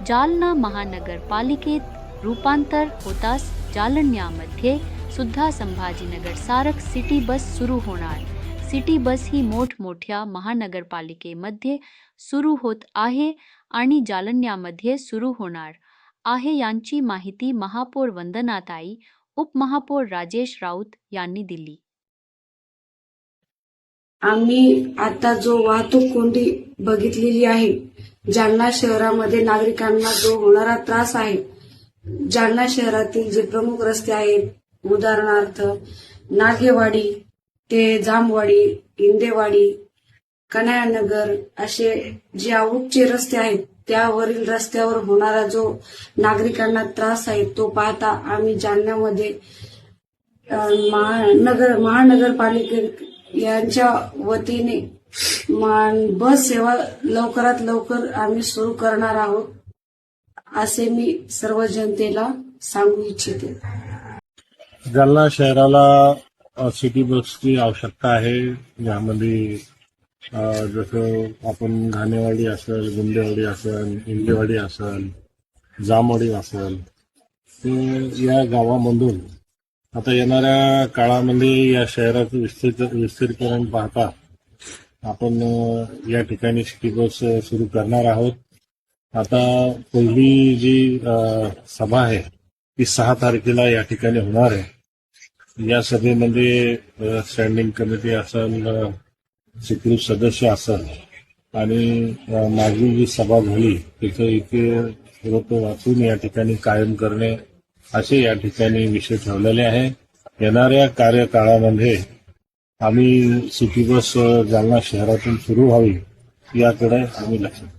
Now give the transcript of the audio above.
जालना महानगरपालिकेत रूपांतर होताच जालन्यामध्ये सुद्धा संभाजीनगर सारख सिटी बस सुरू होणार। सिटी बस ही मोठमोठ्या महानगरपालिकेमध्ये सुरू होत आहे आणि जालन्यामध्ये सुरू होणार आहे यांची माहिती महापौर वंदनाताई, उपमहापौर राजेश राऊत यांनी दिली। आम्ही आता जो वाहतूक कोंडी बघितलेली आहे, जालना शहरामध्ये नागरिकांना जो होणारा त्रास आहे, जालना शहरातील जे प्रमुख रस्ते आहेत, उदाहरणार्थ नागेवाडी ते जामवाडी, इंदेवाडी, कन्हैयानगर असे जे अवघडचे रस्ते आहेत, त्यावरील रस्त्यावर होणारा जो नागरिकांना त्रास आहे तो पाहता आम्ही जालन्यामध्ये महानगरपालिके यांच्या वतीने बस सेवा लवकरात लवकर आम्ही सुरू करणार आहोत, असे मी सर्व जनतेला सांगू इच्छिते। जालना शहराला सिटी बसची आवश्यकता आहे, यामध्ये जसं आपण घाणेवाडी असेल, गुंडेवाडी असेल, इंदेवाडी असेल, जामवाडी असेल, ते या गावामधून आता येणाऱ्या काळामध्ये या शहराचं विस्तारीकरण पाहता आपण या ठिकाणी सिटी बस सुरू करणार आहोत। आता पहिली जी सभा आहे ती 6 तारखेला या ठिकाणी होणार आहे। या सभेमध्ये स्टँडिंग कमिटी असेल, स्वीकृत सदस्य असेल आणि मागील जी सभा झाली तिथं इथे वाचून या ठिकाणी कायम करणे असे या ठिकाणी विषय ठेवलेले आहे। येणाऱ्या कार्यकाळामध्ये आम्ही सिटी बस जालना शहरातून सुरू व्हावी याकडे आम्ही लक्ष देऊ।